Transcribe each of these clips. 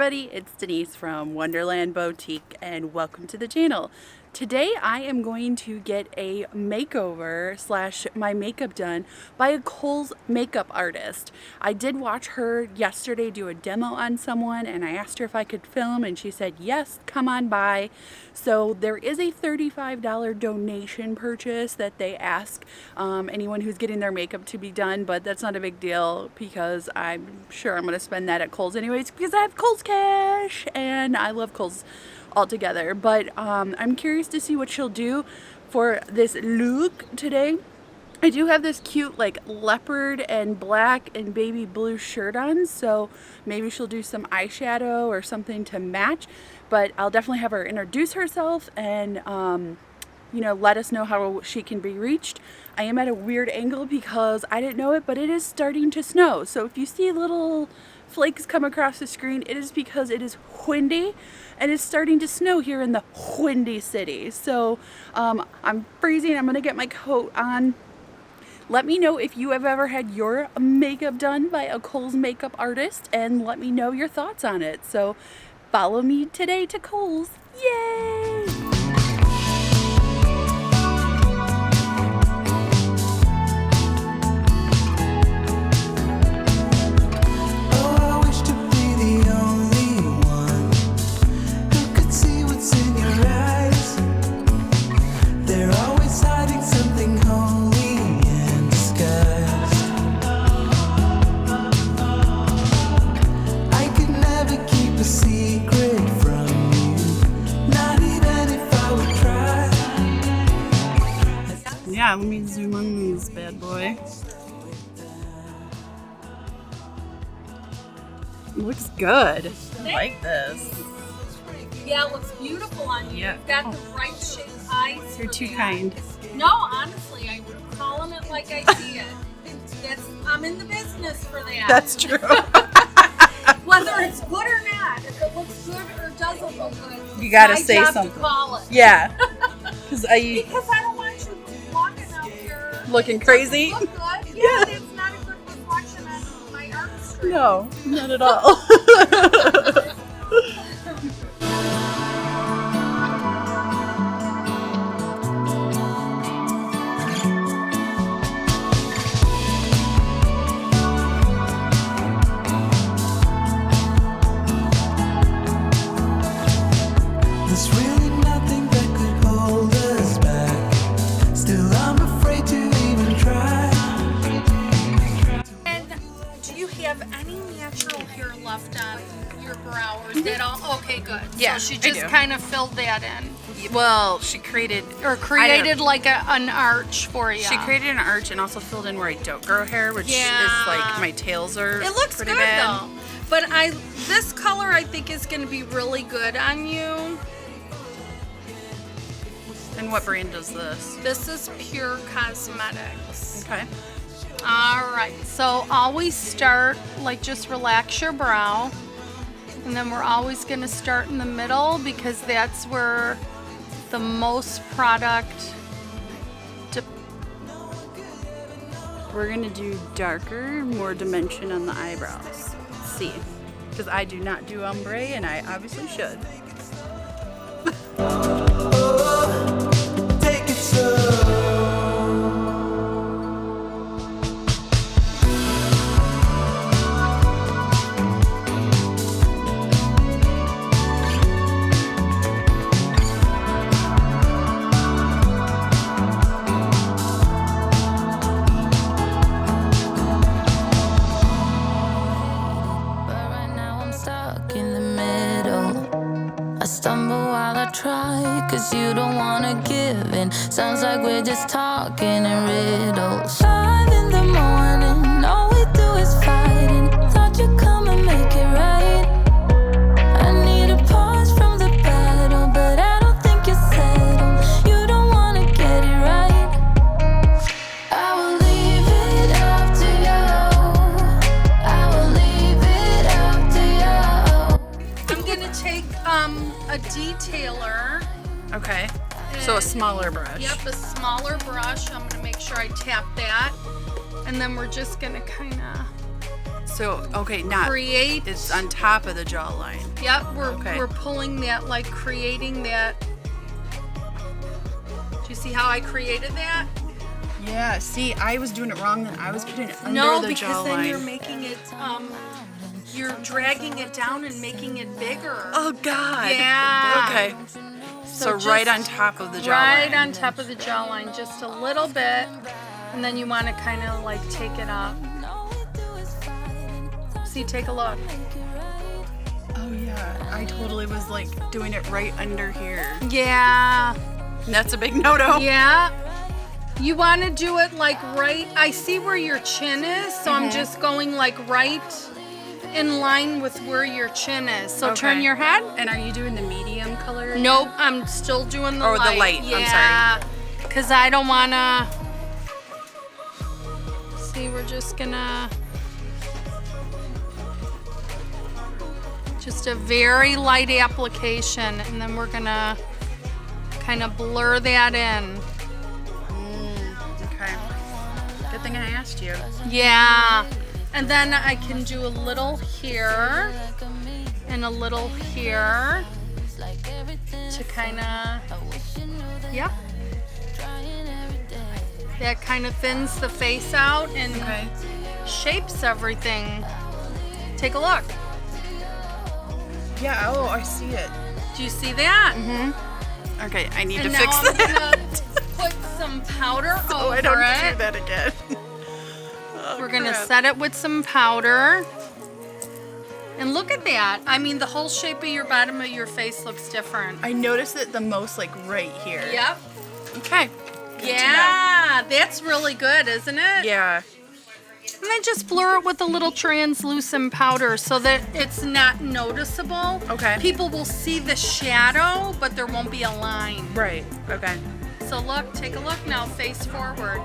everybody, it's Denise from Wonderland Boutique and welcome to the channel. Today I am going to get a makeover / my makeup done by a Kohl's makeup artist. I did watch her yesterday do a demo on someone and I asked her if I could film and she said yes, come on by. So there is a $35 donation purchase that they ask anyone who's getting their makeup to be done, but that's not a big deal because I'm sure I'm going to spend that at Kohl's anyways because I have Kohl's cash and I love Kohl's altogether. But I'm curious to see what she'll do for this look today. I do have this cute like leopard and black and baby blue shirt on, so maybe she'll do some eyeshadow or something to match, but I'll definitely have her introduce herself and let us know how she can be reached. I am at a weird angle because I didn't know it, but it is starting to snow, so if you see little flakes come across the screen, it is because it is windy and it's starting to snow here in the windy city. So I'm freezing. I'm gonna get my coat on. Let me know if you have ever had your makeup done by a Kohl's makeup artist and let me know your thoughts on it. So follow me today to Kohl's. Yay! Yeah, let me zoom on this bad boy. Looks good. I like this. Yeah, it looks beautiful on you. Yeah. You've got the right shaped eyes. You're too kind. No, honestly, I would call them it like I see it. I'm in the business for that. That's true. Whether it's good or not, if it looks good or doesn't look good, You gotta my say job something. To call it. Yeah. Because I don't want you walking out here looking crazy. Look good. Yeah, it's not a good reflection on my artistry. No, not at all. There's really nothing that could hold us back. Still, I'm afraid to even try. And do you have any natural hair left on your brow, or is that all? Okay, good. Yeah, so she I just do. kind of filled that in, Well, she created like an arch for you. She created an arch and also filled in where I don't grow hair, which Yeah. is like my tails are. It looks pretty good bad. though. But this color I think is going to be really good on you. And what brand is this? This is Pure Cosmetics. Okay. All right. So always start like just relax your brow, and then we're always going to start in the middle because that's where the most product. We're gonna do darker, more dimension on the eyebrows. Let's see, because I do not do ombre, and I obviously should. Take it slow. But right now I'm stuck in the middle. I stumble while I try, cause you don't wanna give in. Sounds like we're just talking in riddles. 5 in the morning, all we do is fighting. Thought you'd come and make it right. I need a pause from the battle, but I don't think you're settled. You don't wanna get it right. I will leave it up to you. I will leave it up to you. I'm going to take a detailer. Okay. So a smaller brush. Yep, a smaller brush. I'm going to make sure I tap that. And then we're just going to kind of So, okay, not create. it's on top of the jawline. Yep, Okay. we're pulling that, like creating that. Do you see how I created that? Yeah, see, I was doing it wrong then. I was putting it under No, the because jawline. then you're making it, you're dragging it down and making it bigger. Oh God. Yeah. Okay. So just right on top of the jawline. Right on top of the jawline, just a little bit, and then you want to kind of like take it up. See, take a look. Oh yeah, I totally was like doing it right under here. Yeah. And that's a big no-no. Yeah. You want to do it like right. I see where your chin is, so I'm just going like right in line with where your chin is. So turn Okay. your head. And are you doing the medium color? Nope, I'm still doing the Or light. the light, I'm sorry. Yeah, because I don't want to. See, we're just gonna. Just a very light application, and then we're gonna kind of blur that in. Okay. Good thing I asked you. Yeah, and then I can do a little here and a little here to kind of, yeah. That kind of thins the face out and Okay. shapes everything. Take a look. Yeah, oh, I see it. Do you see that? Okay, I need And to now fix I'm that. gonna put some powder over Oh, I don't it. do that again. Oh, We're gonna crap. set it with some powder. And look at that. I mean, the whole shape of your bottom of your face looks different. I noticed it the most like right here. Yep. Okay. Good to Yeah, that's really good, isn't it? know. Yeah. And then just blur it with a little translucent powder so that it's not noticeable. Okay. People will see the shadow, but there won't be a line. Right. Okay. So look, take a look now, face forward.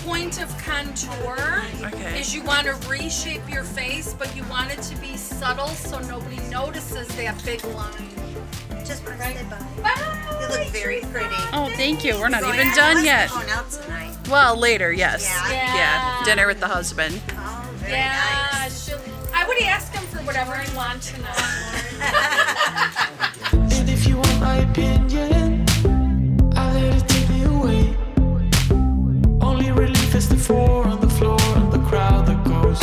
Point of contour Okay. is you want to reshape your face, but you want it to be subtle so nobody notices that big line. Just press it by. Bye. You look very pretty. Oh, thank you. We're not Going even out- done must be yet. Going out tonight. Well, later, yes. Yeah. Yeah. Dinner with the husband. Oh, very Yeah, nice. I would ask him for whatever he wants to know. And if you want my opinion, I'll let it take me away. Only relief is the four on the floor and the crowd that goes.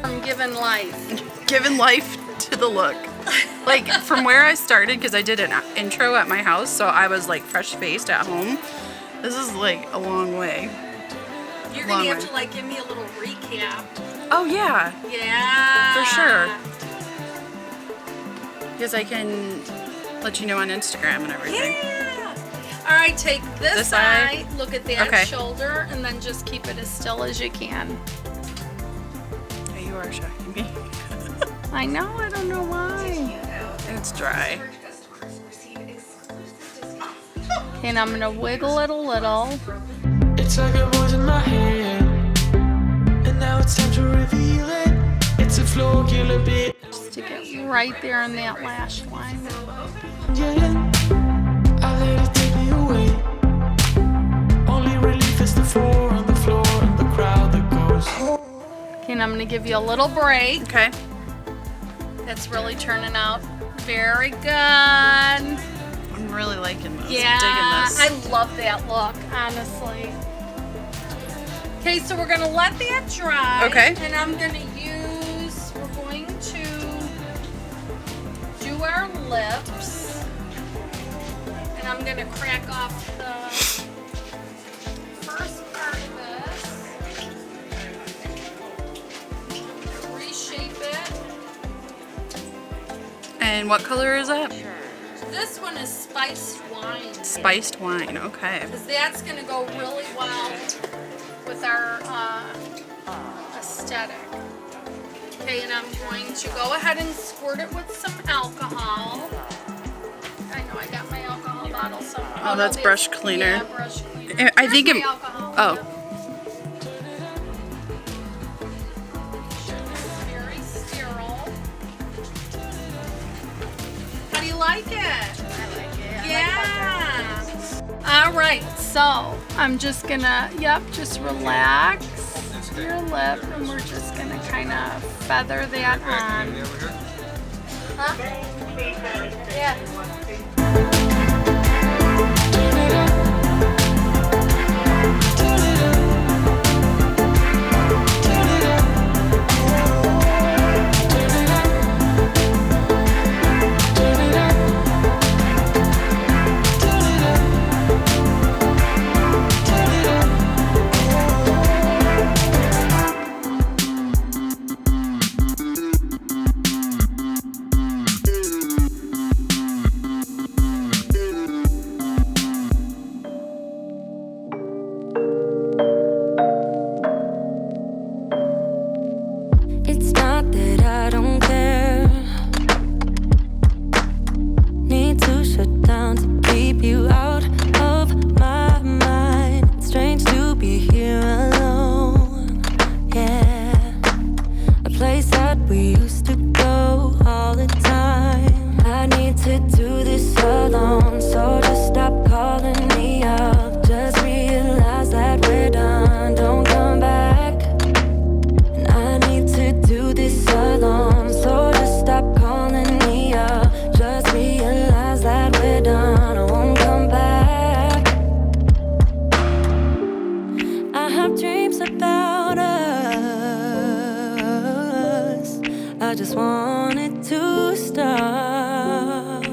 I'm giving life. Giving life to the look. Like from where I started, because I did an intro at my house, so I was like fresh faced at home. This is like a long way. You're Long gonna have way. to like give me a little recap. Oh yeah, Yeah. for sure. Because I can let you know on Instagram and everything. Yeah. All right, take this This eye, eye? look at that Okay. shoulder, and then just keep it as still as you can. Yeah, you are shocking me. I know, I don't know why. It's dry. Okay, and I'm gonna wiggle it a little. It's like a voice in my head, and now it's time to reveal it. It's a floor killer bit, Stick it right there in that lash line. yeah. I'll let it take me away. Only relief is the four on the floor and the crowd that goes. Okay, and I'm gonna give you a little break. Okay. That's really turning out very good. I'm really liking this. Yeah, I'm digging this. I love that look, honestly. Okay, so we're gonna let that dry. Okay. And I'm gonna use, we're going to do our lips. And I'm gonna crack off the first part of this. Reshape it. And what color is that? This one is spiced wine. Spiced wine. Okay. Because that's going to go really well with our aesthetic. Okay, and I'm going to go ahead and squirt it with some alcohol. I know I got my alcohol bottle somewhere. Oh, that's no, brush cleaner. Yeah, brush cleaner. I think Here's it- my alcohol. Oh. Very sterile. How do you like it? I like it. Yeah. All right, so I'm just gonna, just relax. to your lip, and we're just gonna kind of feather that on. It's not that I don't care. Need to shut down to keep you out of my mind. It's strange to be here alone. Yeah, a place that we used to go all the time. I need to do this alone, so just stop calling me up. Just realize that we're done. Don't come back. I need to do this alone, so just stop calling me up. Just realize that we're done. I won't come back. I have dreams about us. I just want it to stop,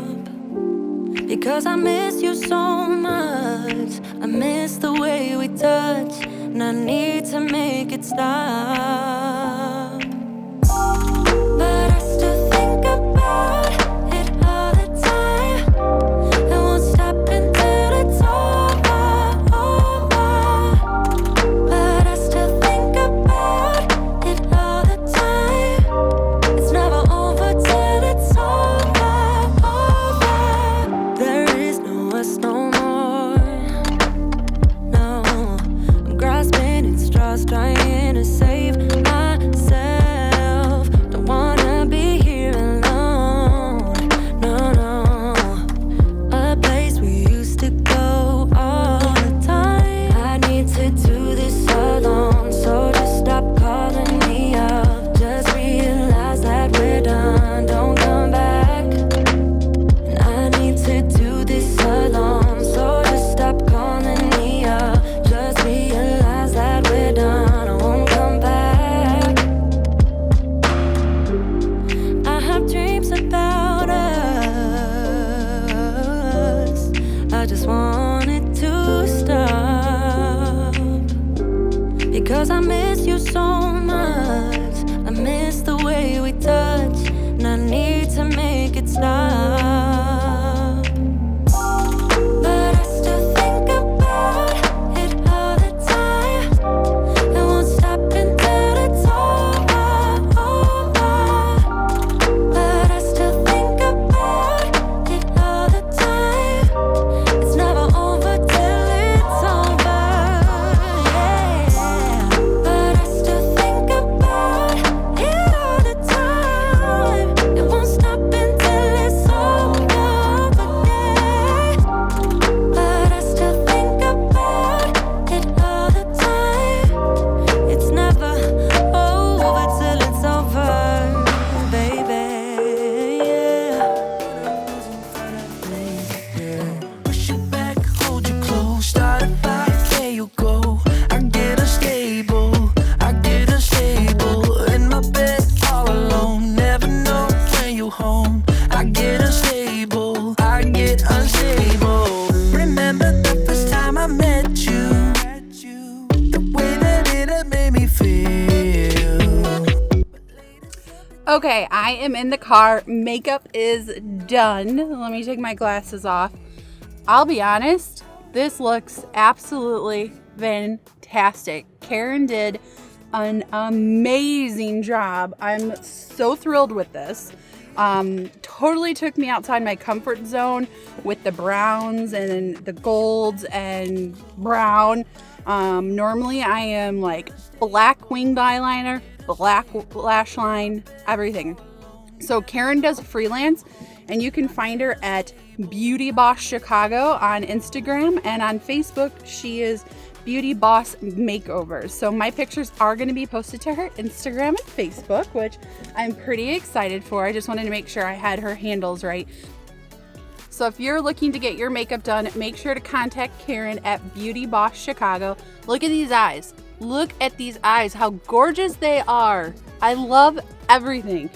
because I miss you so much. I miss the way we touch, and I need to make it stop. But I still think about it all the time. It won't stop until it's over. But I still think about it all the time. It's never over till it's over. There is no us no more. No, I'm grasping at straws, trying to save myself. Don't wanna be here alone. No, no. A place we used to go all the time. I need to do this alone, so just stop calling me up. Just realize that we're done. Don't come back. And I need to do this alone, so just stop calling me up. Just realize that we're done. I won't come back. I have dreams about us. I just want it to stop, because I miss you so much. I miss the way we touch, and I need to make it stop. But I still think about it all the time. It won't stop until it's over. But I still think about it all the time. It's never over till it's over. Yeah. But I still think about it all the time. It won't stop until it's over. Yeah. But I still think about it all the time. It's never over till it's over, baby. Yeah. Push you back, hold you close, start a fire, there you go. I get unstable, in my bed all alone. Never know when you home. I get unstable, Remember the first time I met you, the way that it had made me feel. Okay, I am in the car. Makeup is done. Let me take my glasses off. I'll be honest, this looks absolutely fantastic. Karen did an amazing job. I'm so thrilled with this. Totally took me outside my comfort zone with the browns and the golds and brown. Normally I am like black winged eyeliner, black lash line, everything. So Karen does freelance, and you can find her at Beauty Boss Chicago on Instagram, and on Facebook she is Beauty Boss Makeover. So my pictures are going to be posted to her Instagram and Facebook, which I'm pretty excited for. I just wanted to make sure I had her handles right. So if you're looking to get your makeup done, make sure to contact Karen at Beauty Boss Chicago. Look at these eyes. Look at these eyes, how gorgeous they are. I love everything.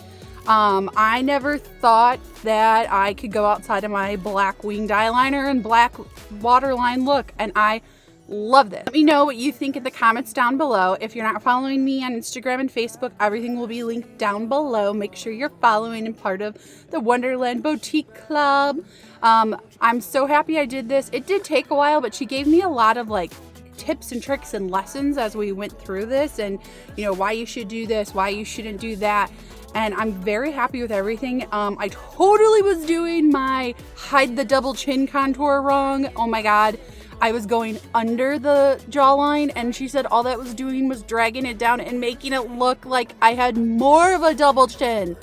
I never thought that I could go outside of my black winged eyeliner and black waterline look, and I love this. Let me know what you think in the comments down below. If you're not following me on Instagram and Facebook, everything will be linked down below. Make sure you're following and part of the Wonderland Boutique Club. I'm so happy I did this. It did take a while, but she gave me a lot of like tips and tricks and lessons as we went through this, and you know, why you should do this, why you shouldn't do that. And I'm very happy with everything. I totally was doing my hide the double chin contour wrong. Oh my God. I was going under the jawline, and she said all that was doing was dragging it down and making it look like I had more of a double chin.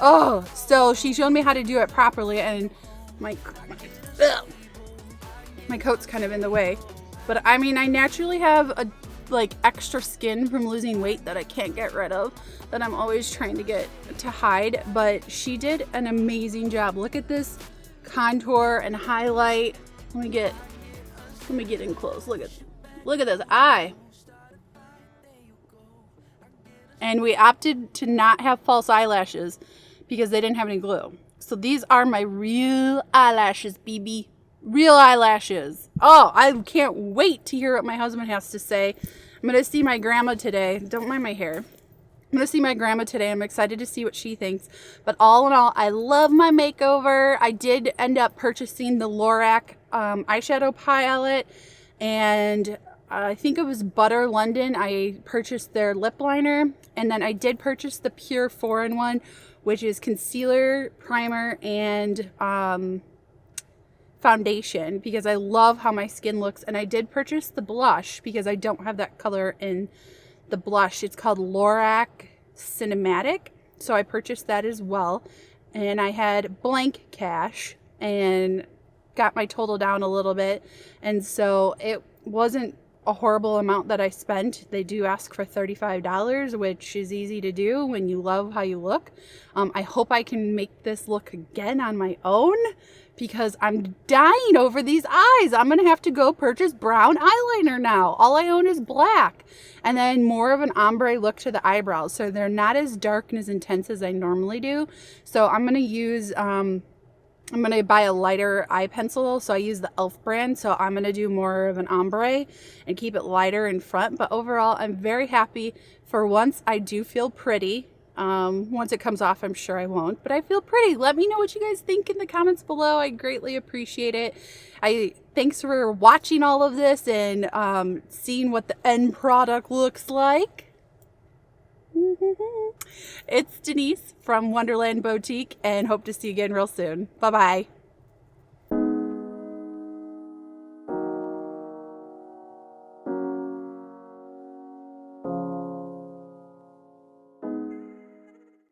Oh, so she showed me how to do it properly, and my coat's kind of in the way. But I mean, I naturally have a like extra skin from losing weight that I can't get rid of, that I'm always trying to get to hide, but she did an amazing job. Look at this contour and highlight. Let me get in close. Look at this eye. And we opted to not have false eyelashes because they didn't have any glue. So these are my real eyelashes, BB. Real eyelashes. Oh, I can't wait to hear what my husband has to say. I'm going to see my grandma today. Don't mind my hair. I'm going to see my grandma today. I'm excited to see what she thinks. But all in all, I love my makeover. I did end up purchasing the Lorac eyeshadow palette, and I think it was Butter London. I purchased their lip liner, and then I did purchase the Pure 4-in-1, which is concealer, primer, and foundation, because I love how my skin looks. And I did purchase the blush because I don't have that color in the blush. It's called Lorac Cinematic, so I purchased that as well. And I had blank cash and got my total down a little bit, and so it wasn't a horrible amount that I spent. They do ask for $35, which is easy to do when you love how you look. I hope I can make this look again on my own, because I'm dying over these eyes. I'm gonna have to go purchase brown eyeliner now. All I own is black, and then more of an ombre look to the eyebrows, so they're not as dark and as intense as I normally do. So I'm gonna use I'm gonna buy a lighter eye pencil, so I use the e.l.f. brand. So I'm gonna do more of an ombre and keep it lighter in front. But overall, I'm very happy. For once, I do feel pretty. Once it comes off, I'm sure I won't, but I feel pretty. Let me know what you guys think in the comments below. I greatly appreciate it. Thanks for watching all of this and seeing what the end product looks like. It's Denise from Wonderland Boutique, and hope to see you again real soon. Bye-bye.